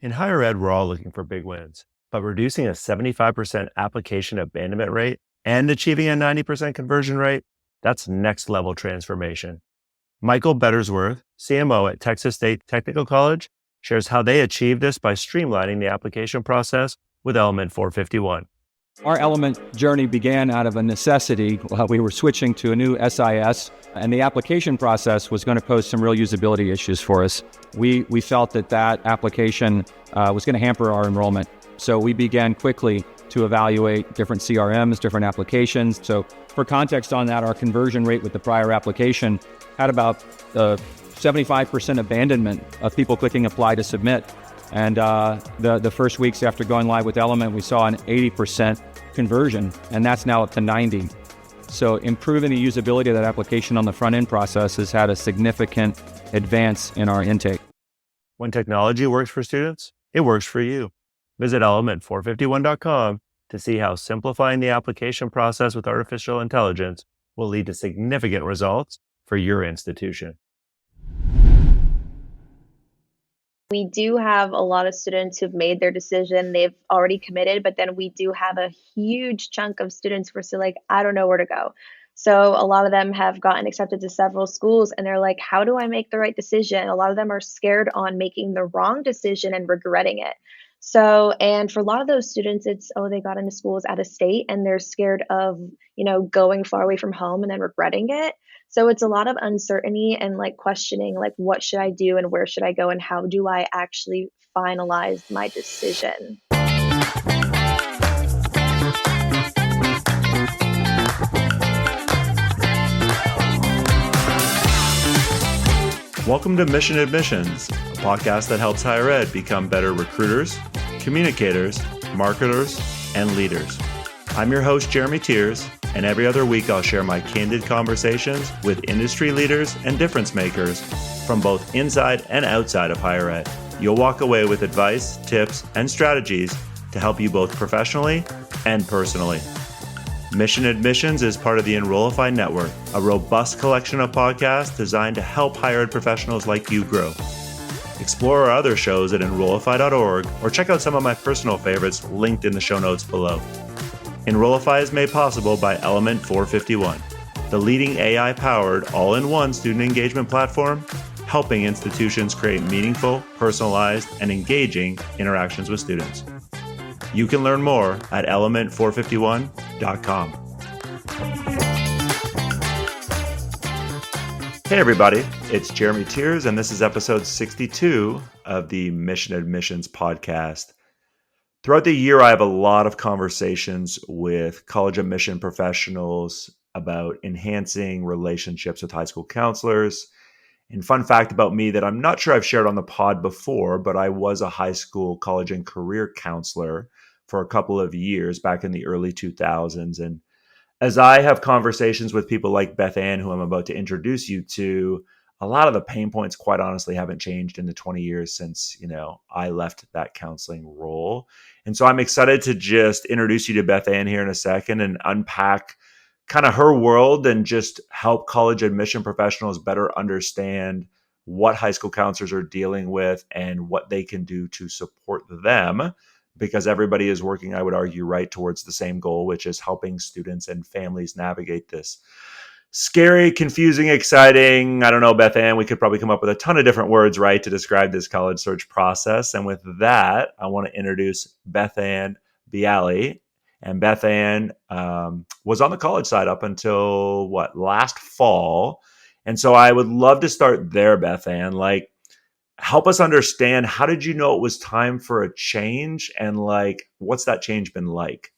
In higher ed, we're all looking for big wins, but reducing a 75% application abandonment rate and achieving a 90% conversion rate, that's next level transformation. Michael Bettersworth, CMO at Texas State Technical College, shares how they achieved this by streamlining the application process with Element 451. Our Element journey began out of a necessity. We were switching to a new SIS, and the application process was going to pose some real usability issues for us. We felt that application was going to hamper our enrollment. So we began quickly to evaluate different CRMs, different applications. So for context on that, our conversion rate with the prior application had about 75% abandonment of people clicking apply to submit. And the first weeks after going live with Element, we saw an 80% conversion, and that's now up to 90. So improving the usability of that application on the front end process has had a significant advance in our intake. When technology works for students, it works for you. Visit element451.com to see how simplifying the application process with artificial intelligence will lead to significant results for your institution. We do have a lot of students who've made their decision, they've already committed, but then we do have a huge chunk of students who are still like, I don't know where to go. So a lot of them have gotten accepted to several schools and they're like, how do I make the right decision? A lot of them are scared on making the wrong decision and regretting it. So, and for a lot of those students, it's, they got into schools out of state and they're scared of, going far away from home and then regretting it. So it's a lot of uncertainty and like questioning, like, what should I do and where should I go and how do I actually finalize my decision? Welcome to Mission Admissions, a podcast that helps higher ed become better recruiters, communicators, marketers, and leaders. I'm your host, Jeremy Tiers, and every other week I'll share my candid conversations with industry leaders and difference makers from both inside and outside of higher ed. You'll walk away with advice, tips, and strategies to help you both professionally and personally. Mission Admissions is part of the Enrollify Network, a robust collection of podcasts designed to help higher ed professionals like you grow. Explore our other shows at enrollify.org or check out some of my personal favorites linked in the show notes below. Enrollify is made possible by Element 451, the leading AI-powered all-in-one student engagement platform, helping institutions create meaningful, personalized, and engaging interactions with students. You can learn more at element451.com. Hey everybody, it's Jeremy Tiers, and this is episode 62 of the Mission Admissions podcast. Throughout the year, I have a lot of conversations with college admission professionals about enhancing relationships with high school counselors. And fun fact about me that I'm not sure I've shared on the pod before, but I was a high school, college, and career counselor for a couple of years back in the early 2000s. And as I have conversations with people like Bethanne, who I'm about to introduce you to, a lot of the pain points, quite honestly, haven't changed in the 20 years since, I left that counseling role. And so I'm excited to just introduce you to Bethanne here in a second and unpack kind of her world and just help college admission professionals better understand what high school counselors are dealing with and what they can do to support them, because everybody is working, I would argue, right towards the same goal, which is helping students and families navigate this scary, confusing, exciting, I don't know, Bethanne, we could probably come up with a ton of different words, right, to describe this college search process. And with that, I want to introduce Bethanne Bialy. And Bethanne was on the college side up until, last fall. And so I would love to start there, Bethanne. Like, help us understand, how did you know it was time for a change? And what's that change been like?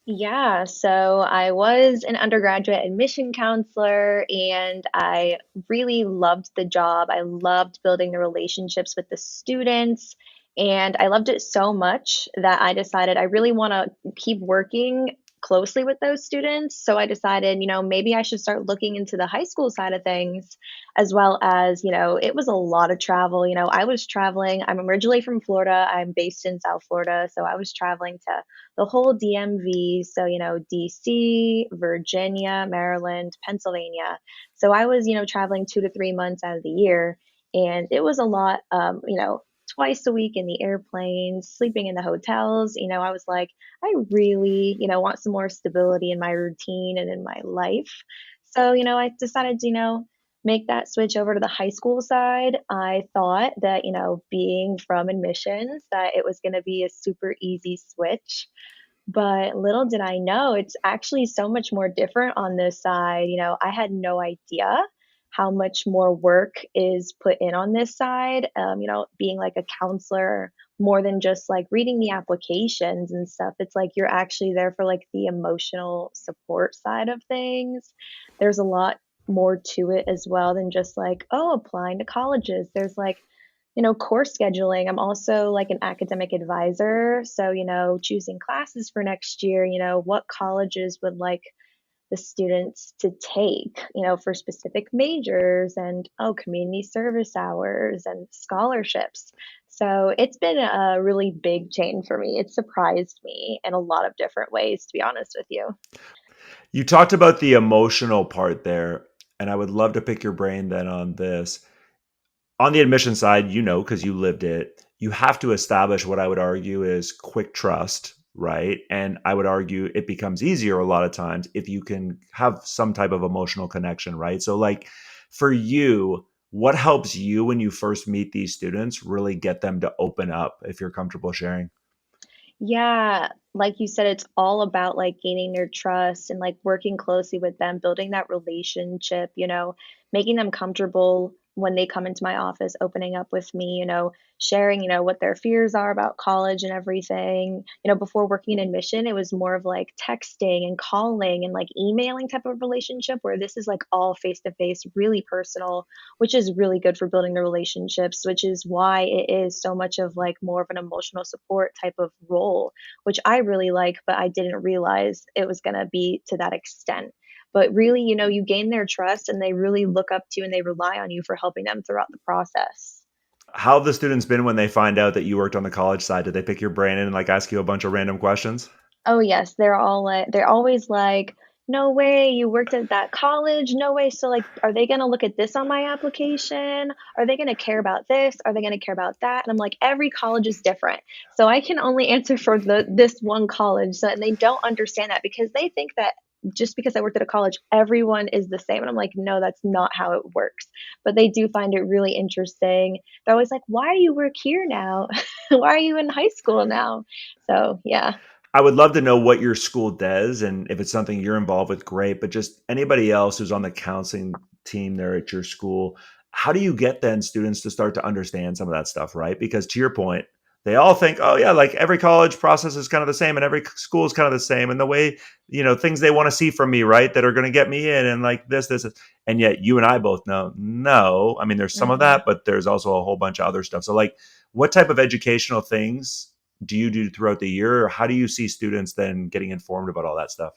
Yeah, so I was an undergraduate admission counselor and I really loved the job. I loved building the relationships with the students and I loved it so much that I decided I really want to keep working closely with those students. So I decided, maybe I should start looking into the high school side of things as well as, it was a lot of travel. I was traveling. I'm originally from Florida. I'm based in South Florida. So I was traveling to the whole DMV. So, DC, Virginia, Maryland, Pennsylvania. So I was, traveling 2 to 3 months out of the year. And it was a lot, twice a week in the airplanes, sleeping in the hotels. I was like, I really, want some more stability in my routine and in my life. So, I decided to, make that switch over to the high school side. I thought that, being from admissions, that it was going to be a super easy switch. But little did I know, it's actually so much more different on this side. I had no idea how much more work is put in on this side. Being like a counselor, more than just like reading the applications and stuff. It's like you're actually there for like the emotional support side of things. There's a lot more to it as well than just like, oh, applying to colleges. There's like course scheduling. I'm also like an academic advisor. So, choosing classes for next year, what colleges would like the students to take, for specific majors and, oh, community service hours and scholarships. So it's been a really big change for me. It surprised me in a lot of different ways, to be honest with you. You talked about the emotional part there, and I would love to pick your brain then on this. On the admission side, because you lived it, you have to establish what I would argue is quick trust, right? And I would argue it becomes easier a lot of times if you can have some type of emotional connection, right? So, like for you, what helps you when you first meet these students really get them to open up if you're comfortable sharing? Yeah, like you said, it's all about like gaining their trust and like working closely with them, building that relationship, making them comfortable when they come into my office, opening up with me, sharing, what their fears are about college and everything. Before working in admission, it was more of like texting and calling and like emailing type of relationship where this is like all face to face, really personal, which is really good for building the relationships, which is why it is so much of like more of an emotional support type of role, which I really like, but I didn't realize it was going to be to that extent. But really, you gain their trust and they really look up to you and they rely on you for helping them throughout the process. How have the students been when they find out that you worked on the college side? Did they pick your brain and like ask you a bunch of random questions? Oh yes, they're always like, "No way, you worked at that college? No way." So like, are they gonna look at this on my application? Are they gonna care about this? Are they gonna care about that? And I'm like, every college is different. So I can only answer for this one college. So and they don't understand that because they think that just because I worked at a college, everyone is the same. And I'm like, no, that's not how it works. But they do find it really interesting. They're always like, why do you work here now? Why are you in high school now? So yeah. I would love to know what your school does, and if it's something you're involved with, great. But just anybody else who's on the counseling team there at your school, how do you get then students to start to understand some of that stuff, right? Because to your point, they all think, oh yeah, like every college process is kind of the same, and every school is kind of the same, and the way things they want to see from me, right, that are going to get me in, and like this, and yet you and I both know, no. I mean, there's some of Mhm. that, but there's also a whole bunch of other stuff. So, like, what type of educational things do you do throughout the year? Or how do you see students then getting informed about all that stuff?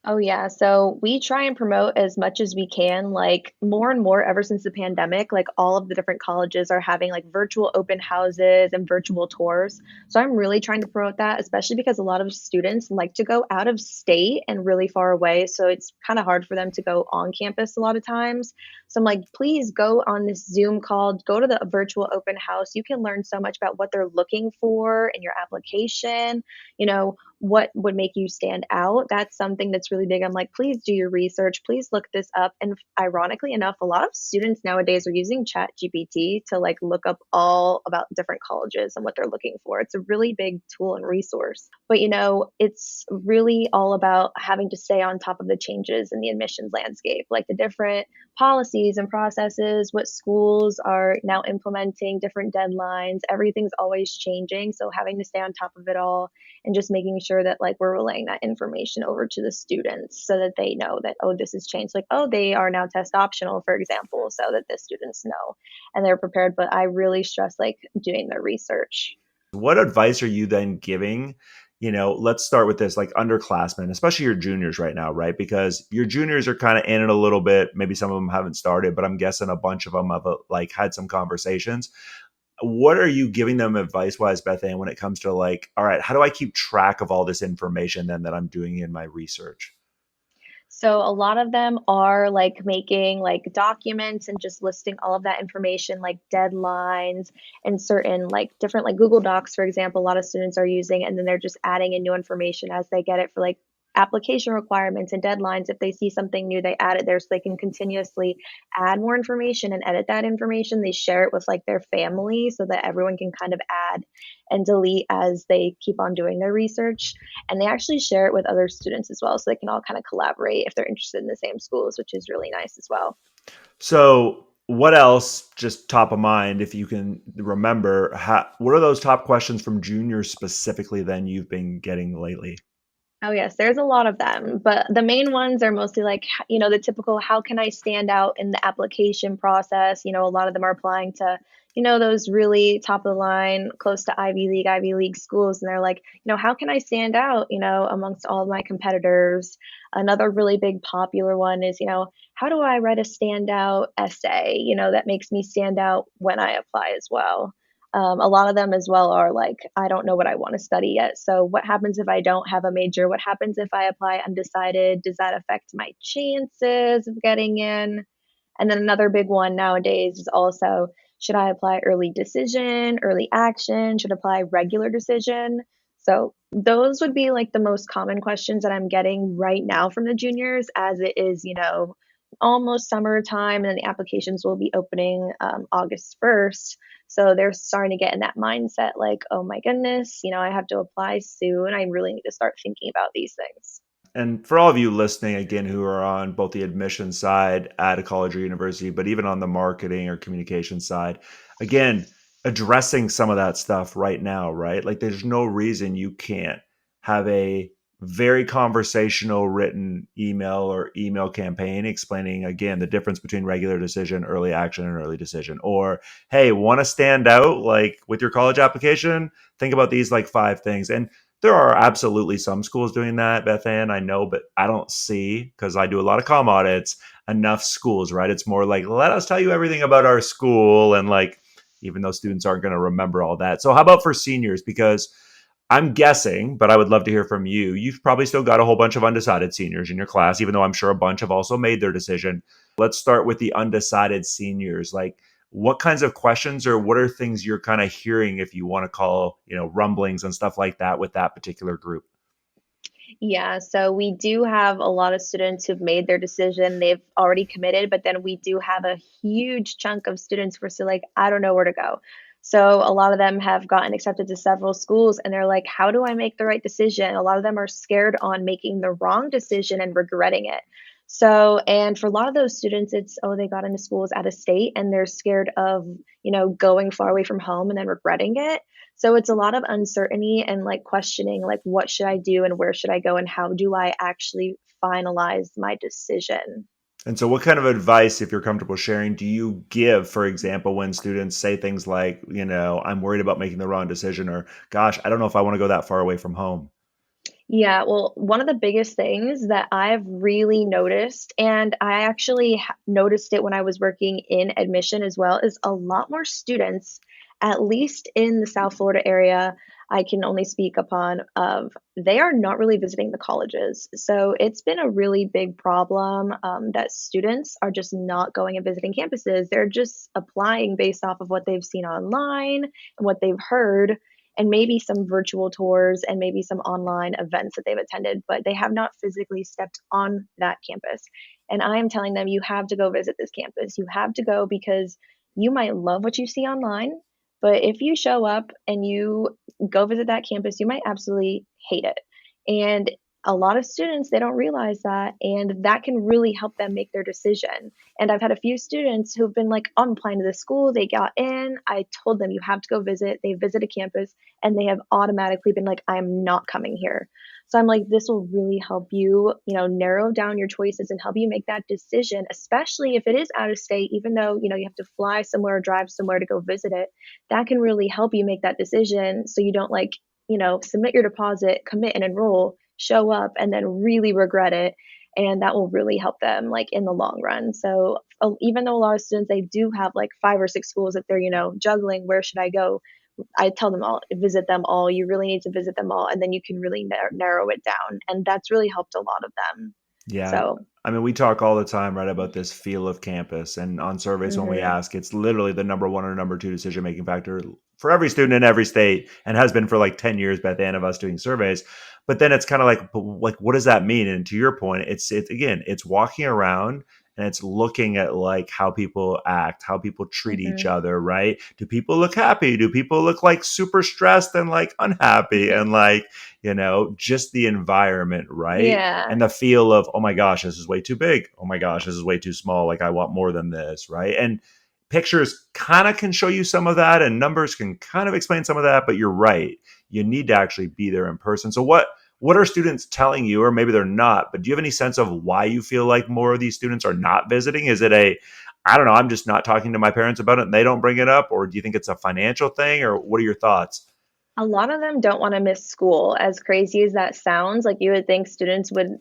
Oh yeah, so we try and promote as much as we can, like more and more ever since the pandemic, like all of the different colleges are having like virtual open houses and virtual tours. So I'm really trying to promote that, especially because a lot of students like to go out of state and really far away. So it's kind of hard for them to go on campus a lot of times. So I'm like, please go on this Zoom call, go to the virtual open house. You can learn so much about what they're looking for in your application, what would make you stand out. That's something that's really big. I'm like, please do your research, please look this up. And ironically enough, a lot of students nowadays are using chat gpt to like look up all about different colleges and what they're looking for. It's a really big tool and resource, but it's really all about having to stay on top of the changes in the admissions landscape, like the different policies and processes, what schools are now implementing, different deadlines. Everything's always changing, so having to stay on top of it all and just making sure that like we're relaying that information over to the students so that they know that, oh, this has changed, like, oh, they are now test optional, for example, so that the students know and they're prepared. But I really stress like doing the research. What advice are you then giving? Let's start with this, like underclassmen, especially your juniors right now, right? Because your juniors are kind of in it a little bit. Maybe some of them haven't started, but I'm guessing a bunch of them have like had some conversations. What are you giving them advice wise, Bethanne, when it comes to like, all right, how do I keep track of all this information then that I'm doing in my research? So a lot of them are like making like documents and just listing all of that information, like deadlines and certain like different like Google Docs, for example, a lot of students are using, and then they're just adding in new information as they get it for like application requirements and deadlines. If they see something new, they add it there so they can continuously add more information and edit that information. They share it with like their family so that everyone can kind of add and delete as they keep on doing their research, and they actually share it with other students as well so they can all kind of collaborate if they're interested in the same schools, which is really nice as well. So, what else, just top of mind, if you can remember, what are those top questions from juniors specifically then you've been getting lately? Oh, yes, there's a lot of them, but the main ones are mostly like, the typical how can I stand out in the application process? A lot of them are applying to, those really top of the line, close to Ivy League schools. And they're like, how can I stand out, amongst all of my competitors? Another really big popular one is, how do I write a standout essay, that makes me stand out when I apply as well? A lot of them as well are like, I don't know what I want to study yet. So, what happens if I don't have a major? What happens if I apply undecided? Does that affect my chances of getting in? And then another big one nowadays is also, should I apply early decision, early action? Should I apply regular decision? So, those would be like the most common questions that I'm getting right now from the juniors, as it is, almost summertime, and then the applications will be opening August 1st. So they're starting to get in that mindset like, oh my goodness, I have to apply soon. I really need to start thinking about these things. And for all of you listening, again, who are on both the admission side at a college or university, but even on the marketing or communication side, again, addressing some of that stuff right now, right? Like there's no reason you can't have a very conversational written email or email campaign explaining, again, the difference between regular decision, early action, and early decision. Or, hey, want to stand out like with your college application? Think about these like 5 things. And there are absolutely some schools doing that, Bethanne, I know, but I don't see, because I do a lot of comm audits, enough schools, right? It's more like, let us tell you everything about our school. And like, even though students aren't going to remember all that. So, how about for seniors? Because I'm guessing, but I would love to hear from you. You've probably still got a whole bunch of undecided seniors in your class, even though I'm sure a bunch have also made their decision. Let's start with the undecided seniors. Like, what kinds of questions or what are things you're kind of hearing, if you want to call, rumblings and stuff like that with that particular group? Yeah, so we do have a lot of students who've made their decision. They've already committed, but then we do have a huge chunk of students who are still like, I don't know where to go. So a lot of them have gotten accepted to several schools and they're like, how do I make the right decision? A lot of them are scared on making the wrong decision and regretting it. So, and for a lot of those students, it's, oh, they got into schools out of state and they're scared of, going far away from home and then regretting it. So it's a lot of uncertainty and like questioning, like, what should I do and where should I go and how do I actually finalize my decision? And so, what kind of advice, if you're comfortable sharing, do you give, for example, when students say things like, I'm worried about making the wrong decision, or gosh, I don't know if I want to go that far away from home? Yeah, well, one of the biggest things that I've really noticed, and I actually noticed it when I was working in admission as well, is a lot more students, at least in the South Florida area, I can only speak upon of they are not really visiting the colleges. So it's been a really big problem that students are just not going and visiting campuses. They're just applying based off of what they've seen online and what they've heard, and maybe some virtual tours and maybe some online events that they've attended, but they have not physically stepped on that campus. And I am telling them, you have to go visit this campus. You have to go because you might love what you see online, but if you show up and you go visit that campus, you might absolutely hate it. And a lot of students, they don't realize that, and that can really help them make their decision. And I've had a few students who've been like, I'm applying to this school. They got in. I told them, you have to go visit. They visit a campus and they have automatically been like, I am not coming here. So I'm like, this will really help you, narrow down your choices and help you make that decision, especially if it is out of state, even though, you have to fly somewhere or drive somewhere to go visit it. That can really help you make that decision so you don't like, submit your deposit, commit and enroll, show up, and then really regret it. And that will really help them like in the long run. So even though a lot of students, they do have like 5 or 6 schools that they're, juggling, where should I go? I tell them all, visit them all. You really need to visit them all. And then you can really narrow it down. And that's really helped a lot of them. Yeah. So, I mean, we talk all the time, right, about this feel of campus. And on surveys, when we mhm, ask, it's literally the number one or number two decision making factor for every student in every state and has been for like 10 years by the end of us doing surveys. But then it's kind of like, but like, what does that mean? And to your point, it's again, it's walking around and it's looking at like how people act, how people treat each mhm. other, right? Do people look happy? Do people look like super stressed and like unhappy? And like, just the environment, right? Yeah. And the feel of, oh my gosh, this is way too big. Oh my gosh, this is way too small. Like I want more than this, right? And pictures kind of can show you some of that, and numbers can kind of explain some of that. But you're right, you need to actually be there in person. So what are students telling you, or maybe they're not? But do you have any sense of why you feel like more of these students are not visiting? Is it I don't know, I'm just not talking to my parents about it and they don't bring it up, or do you think it's a financial thing, or what are your thoughts? A lot of them don't wanna miss school, as crazy as that sounds. Like, you would think students would,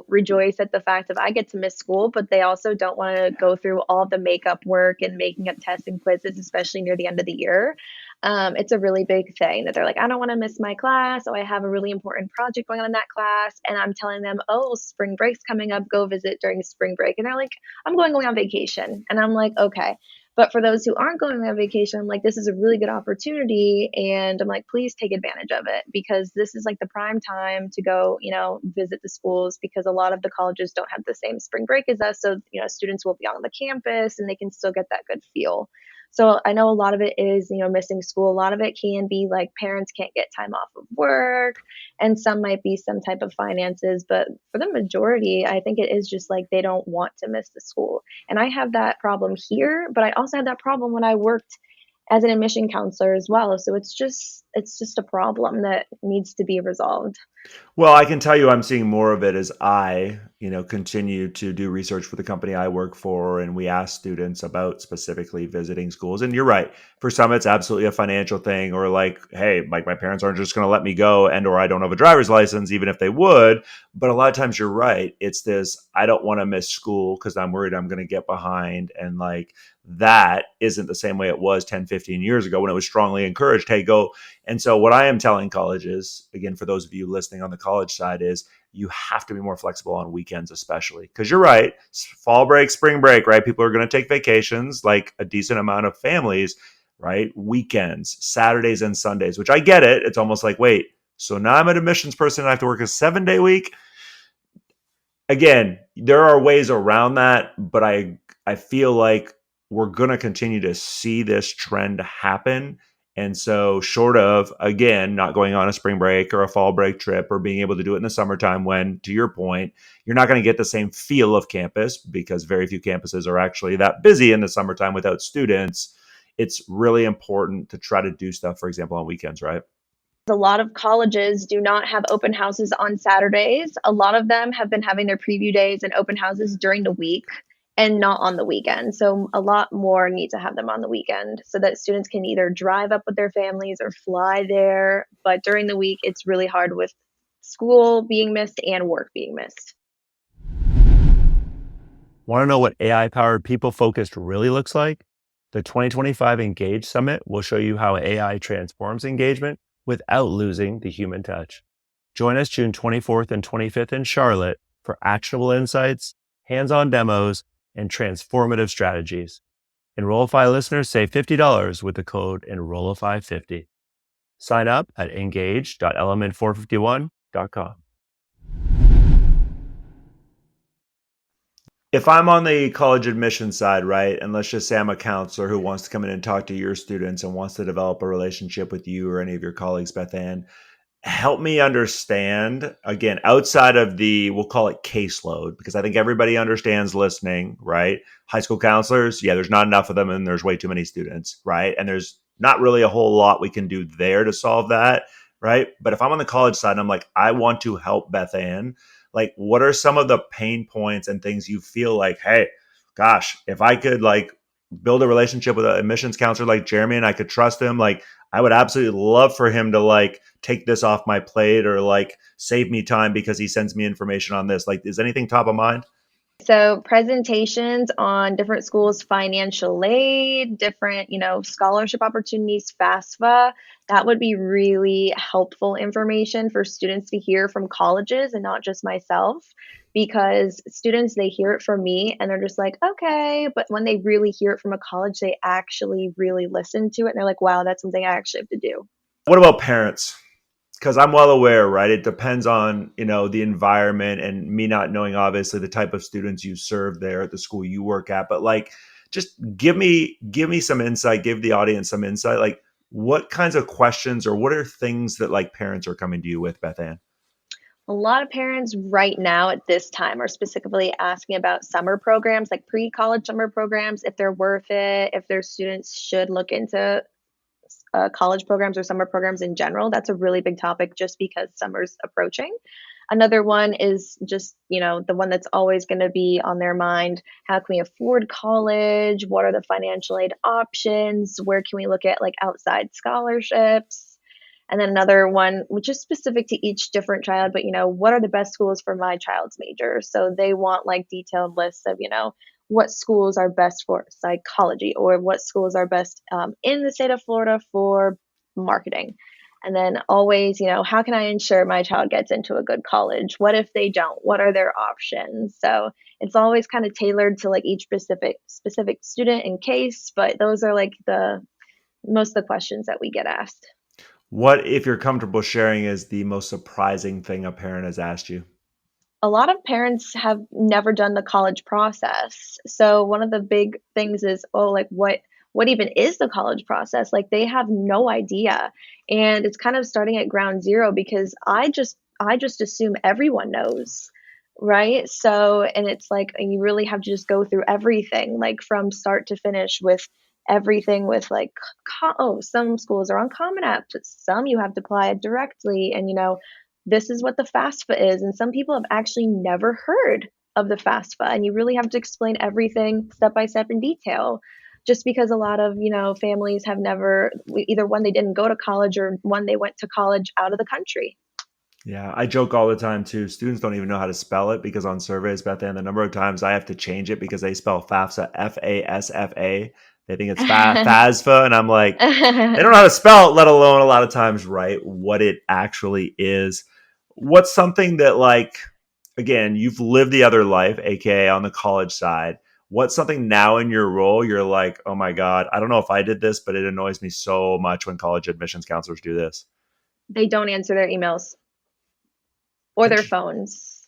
rejoice at the fact of, "I get to miss school," but they also don't wanna go through all the makeup work and making up tests and quizzes, especially near the end of the year. It's a really big thing that they're like, "I don't wanna miss my class, or I have a really important project going on in that class," and I'm telling them, "Oh, spring break's coming up, go visit during spring break," and they're like, "I'm going away on vacation," and I'm like, "Okay." But for those who aren't going on vacation, I'm like, this is a really good opportunity. And I'm like, please take advantage of it, because this is like the prime time to go, visit the schools, because a lot of the colleges don't have the same spring break as us. So, students will be on the campus and they can still get that good feel. So I know a lot of it is, missing school. A lot of it can be like parents can't get time off of work, and some might be some type of finances. But for the majority, I think it is just like they don't want to miss the school. And I have that problem here, but I also had that problem when I worked as an admission counselor as well. So it's just a problem that needs to be resolved. Well, I can tell you I'm seeing more of it as continue to do research for the company I work for. And we ask students about specifically visiting schools. And you're right. For some, it's absolutely a financial thing, or like, hey, like my parents aren't just going to let me go, and or I don't have a driver's license, even if they would. But a lot of times you're right. It's this, I don't want to miss school because I'm worried I'm going to get behind. And like that isn't the same way it was 10, 15 years ago when it was strongly encouraged, hey, go. And so, what I am telling colleges, again, for those of you listening on the college side, is you have to be more flexible on weekends, especially because you're right. Fall break, spring break, right? People are going to take vacations, like a decent amount of families, right? Weekends, Saturdays and Sundays, which I get it. It's almost like, wait, so now I'm an admissions person and I have to work a 7-day week. Again, there are ways around that, but I feel like we're going to continue to see this trend happen. And so, short of, again, not going on a spring break or a fall break trip or being able to do it in the summertime, when, to your point, you're not going to get the same feel of campus because very few campuses are actually that busy in the summertime without students. It's really important to try to do stuff, for example, on weekends, right? A lot of colleges do not have open houses on Saturdays. A lot of them have been having their preview days and open houses during the week and not on the weekend. So a lot more need to have them on the weekend so that students can either drive up with their families or fly there. But during the week, it's really hard with school being missed and work being missed. Want to know what AI powered people focused really looks like? The 2025 Engage Summit will show you how AI transforms engagement without losing the human touch. Join us June 24th and 25th in Charlotte for actionable insights, hands-on demos, and transformative strategies. Enrollify listeners save $50 with the code Enrollify50. Sign up at engage.element451.com. If I'm on the college admission side, right, and let's just say I'm a counselor who wants to come in and talk to your students and wants to develop a relationship with you or any of your colleagues, Bethanne, help me understand, again, outside of the, we'll call it caseload, because I think everybody understands listening, right? High school counselors, yeah, there's not enough of them and there's way too many students, right? And there's not really a whole lot we can do there to solve that, right? But if I'm on the college side and I'm like, I want to help Bethanne, like, what are some of the pain points and things you feel like, hey, gosh, if I could like build a relationship with an admissions counselor like Jeremy and I could trust him, like I would absolutely love for him to like take this off my plate or like save me time because he sends me information on this. Like, is anything top of mind? So presentations on different schools' financial aid, different, scholarship opportunities, FAFSA, that would be really helpful information for students to hear from colleges and not just myself. Because students, they hear it from me and they're just like, okay. But when they really hear it from a college, they actually really listen to it. And they're like, wow, that's something I actually have to do. What about parents? Because I'm well aware, right? It depends on, the environment and me not knowing obviously the type of students you serve there at the school you work at. But like, just give me some insight, give the audience some insight. Like, what kinds of questions or what are things that like parents are coming to you with, Bethanne? A lot of parents right now at this time are specifically asking about summer programs, like pre-college summer programs, if they're worth it, if their students should look into college programs or summer programs in general. That's a really big topic just because summer's approaching. Another one is just, the one that's always going to be on their mind. How can we afford college? What are the financial aid options? Where can we look at like outside scholarships? And then another one, which is specific to each different child, but what are the best schools for my child's major? So they want like detailed lists of, what schools are best for psychology or what schools are best in the state of Florida for marketing. And then always, how can I ensure my child gets into a good college? What if they don't? What are their options? So it's always kind of tailored to like each specific student and case, but those are like the most of the questions that we get asked. What, if you're comfortable sharing, is the most surprising thing a parent has asked you? A lot of parents have never done the college process. So one of the big things is, oh, like what even is the college process? Like they have no idea. And it's kind of starting at ground zero because I just assume everyone knows. Right? So and it's like and you really have to just go through everything like from start to finish with everything with like some schools are on Common App, some you have to apply it directly and this is what the FAFSA is. And some people have actually never heard of the FAFSA. And you really have to explain everything step by step in detail. Just because a lot of, families have never, either one, they didn't go to college or one, they went to college out of the country. Yeah, I joke all the time too. Students don't even know how to spell it because on surveys, Bethanne, the number of times I have to change it because they spell FAFSA FASFA. They think it's FASFA, and I'm like, they don't know how to spell it, let alone a lot of times write what it actually is. What's something that, like, again, you've lived the other life, aka on the college side. What's something now in your role you're like, oh my God, I don't know if I did this, but it annoys me so much when college admissions counselors do this. They don't answer their emails or their Inter- phones.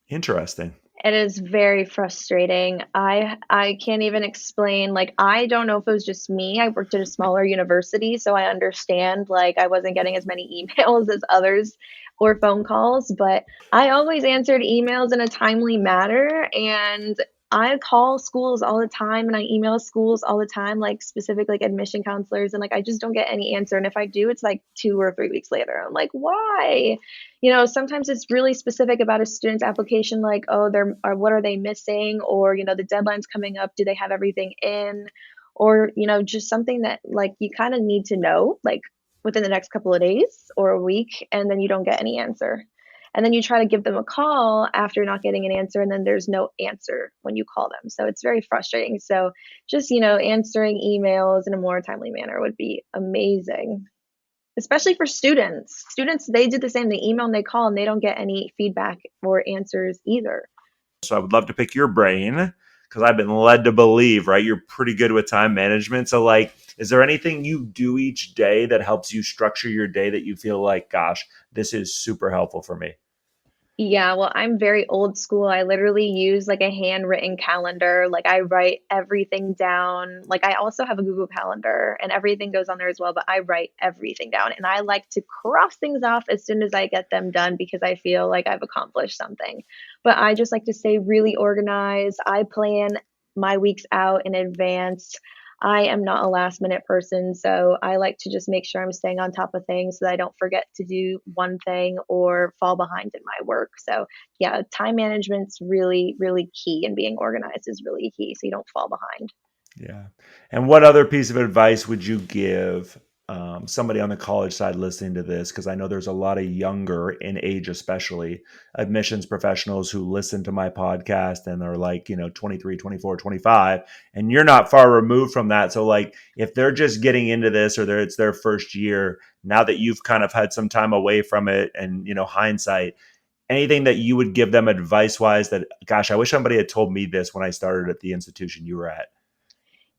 Interesting. It is very frustrating. I can't even explain. Like I don't know if it was just me. I worked at a smaller university, so I understand like I wasn't getting as many emails as others or phone calls, but I always answered emails in a timely manner and I call schools all the time and I email schools all the time, like specific like admission counselors, and like I just don't get any answer. And if I do, it's like 2 or 3 weeks later. I'm like, why? Sometimes it's really specific about a student's application, like, oh, or what are they missing? Or, the deadline's coming up. Do they have everything in? Or, just something that like you kind of need to know, like within the next couple of days or a week, and then you don't get any answer. And then you try to give them a call after not getting an answer, and then there's no answer when you call them. So it's very frustrating. So just, answering emails in a more timely manner would be amazing, especially for students. Students, they do the same. They email and they call and they don't get any feedback or answers either. So I would love to pick your brain because I've been led to believe, right? You're pretty good with time management. So, like, is there anything you do each day that helps you structure your day that you feel like, gosh, this is super helpful for me? Yeah, well, I'm very old school. I literally use like a handwritten calendar. Like I write everything down. Like I also have a Google Calendar and everything goes on there as well, but I write everything down and I like to cross things off as soon as I get them done because I feel like I've accomplished something. But I just like to stay really organized. I plan my weeks out in advance. I am not a last minute person, so I like to just make sure I'm staying on top of things so that I don't forget to do one thing or fall behind in my work. So, yeah, time management's really, really key, and being organized is really key so you don't fall behind. Yeah. And what other piece of advice would you give somebody on the college side listening to this, because I know there's a lot of younger in age, especially admissions professionals who listen to my podcast and are like, 23, 24, 25, and you're not far removed from that. So like, if they're just getting into this or it's their first year, now that you've kind of had some time away from it and, hindsight, anything that you would give them advice wise that, gosh, I wish somebody had told me this when I started at the institution you were at?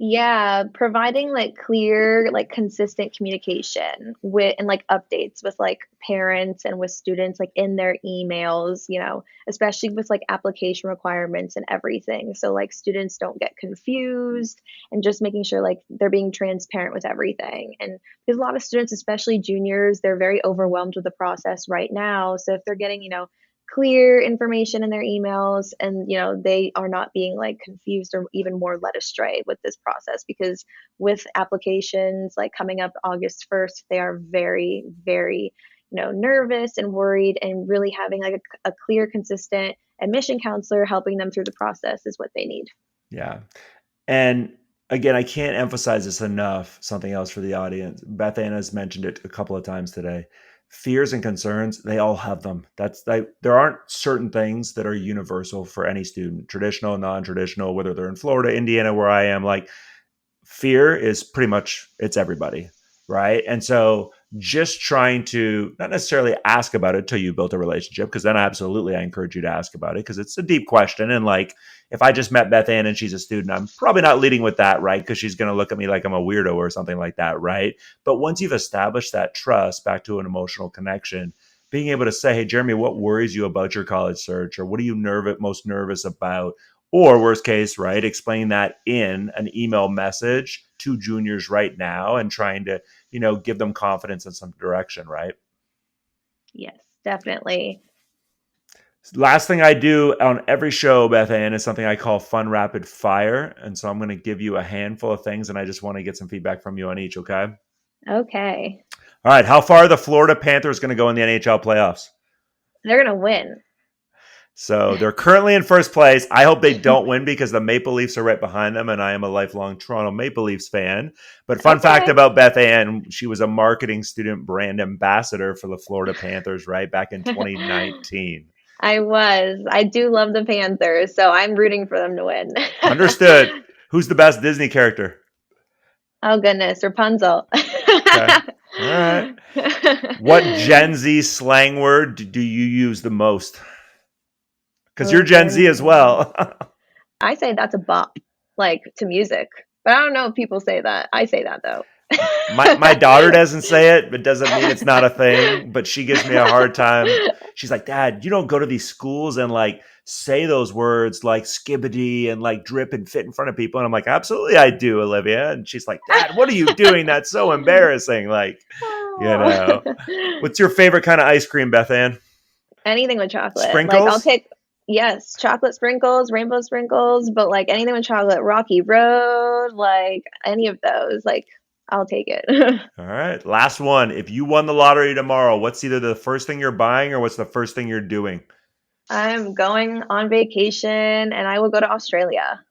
Yeah, providing like clear, like consistent communication with and like updates with like parents and with students like in their emails, especially with like application requirements and everything. So like students don't get confused and just making sure like they're being transparent with everything. And there's a lot of students, especially juniors, they're very overwhelmed with the process right now. So if they're getting, clear information in their emails and they are not being like confused or even more led astray with this process, because with applications like coming up August 1st, they are very, very nervous and worried, and really having like a clear, consistent admission counselor helping them through the process is what they need. Yeah. And again, I can't emphasize this enough. Something else for the audience. Bethanne has mentioned it a couple of times today. Fears and concerns, they all have them. There aren't certain things that are universal for any student, traditional, non-traditional, whether they're in Florida, Indiana, where I am. Like, fear is pretty much, it's everybody, right? And so just trying to not necessarily ask about it till you built a relationship, because then absolutely I encourage you to ask about it, because it's a deep question. And like, if I just met Bethanne and she's a student, I'm probably not leading with that, right? Because she's going to look at me like I'm a weirdo or something like that, right? But once you've established that trust, back to an emotional connection, being able to say, hey, Jeremy, what worries you about your college search? Or what are you most nervous about? Or worst case, right, explain that in an email message to juniors right now and trying to, give them confidence in some direction, right? Yes, definitely. Last thing I do on every show, Bethanne, is something I call fun rapid fire. And so I'm going to give you a handful of things, and I just want to get some feedback from you on each, okay? Okay. All right. How far are the Florida Panthers going to go in the NHL playoffs? They're going to win. So they're currently in first place. I hope they don't win, because the Maple Leafs are right behind them, and I am a lifelong Toronto Maple Leafs fan. But fun fact about Bethanne, she was a marketing student brand ambassador for the Florida Panthers, right, back in 2019. I was. I do love the Panthers, so I'm rooting for them to win. Understood. Who's the best Disney character? Oh, goodness. Rapunzel. Okay. All right. What Gen Z slang word do you use the most? Because you're Gen Z as well. I say that's a bop, like to music. But I don't know if people say that. I say that, though. My daughter doesn't say it, but doesn't mean it's not a thing. But she gives me a hard time. She's like, Dad, you don't go to these schools and like say those words like skibbity and like drip and fit in front of people. And I'm like, absolutely I do, Olivia. And she's like, Dad, what are you doing? That's so embarrassing. Like, What's your favorite kind of ice cream, Bethanne? Anything with chocolate. Sprinkles? Like I'll take, yes, chocolate sprinkles, rainbow sprinkles, but like anything with chocolate, Rocky Road, like any of those, like I'll take it. All right. Last one. If you won the lottery tomorrow, what's either the first thing you're buying or what's the first thing you're doing? I'm going on vacation and I will go to Australia.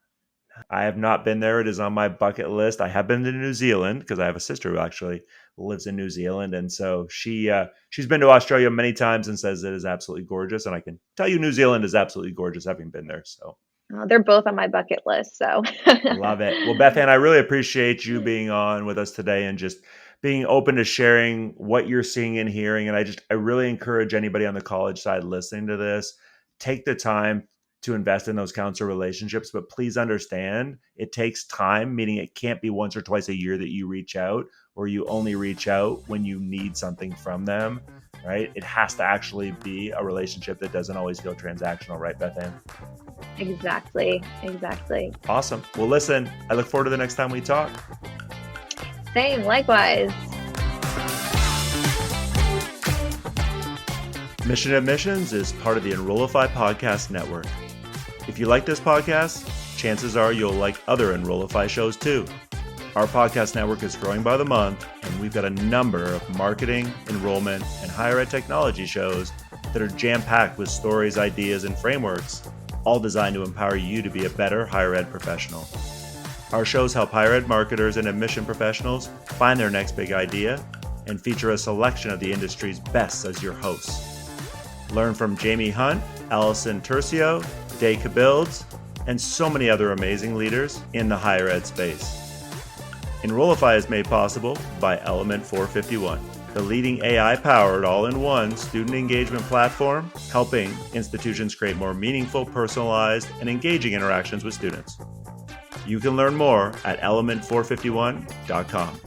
I have not been there. It is on my bucket list. I have been to New Zealand because I have a sister who actually lives in New Zealand. And so she's been to Australia many times and says it is absolutely gorgeous. And I can tell you New Zealand is absolutely gorgeous having been there. So they're both on my bucket list. So love it. Well, Bethanne, I really appreciate you being on with us today and just being open to sharing what you're seeing and hearing. And I really encourage anybody on the college side listening to this, take the time to invest in those counselor relationships, but please understand it takes time, meaning it can't be once or twice a year that you reach out, or you only reach out when you need something from them, right? It has to actually be a relationship that doesn't always feel transactional, right, Bethanne? Exactly. Awesome. Well, listen, I look forward to the next time we talk. Same, likewise. Mission Admissions is part of the Enrollify Podcast Network. If you like this podcast, chances are you'll like other Enrollify shows too. Our podcast network is growing by the month, and we've got a number of marketing, enrollment, and higher ed technology shows that are jam-packed with stories, ideas, and frameworks, all designed to empower you to be a better higher ed professional. Our shows help higher ed marketers and admission professionals find their next big idea and feature a selection of the industry's best as your hosts. Learn from Jamie Hunt, Allison Tercio, Day Cabilds, and so many other amazing leaders in the higher ed space. Enrollify is made possible by Element 451, the leading AI-powered all-in-one student engagement platform, helping institutions create more meaningful, personalized, and engaging interactions with students. You can learn more at element451.com.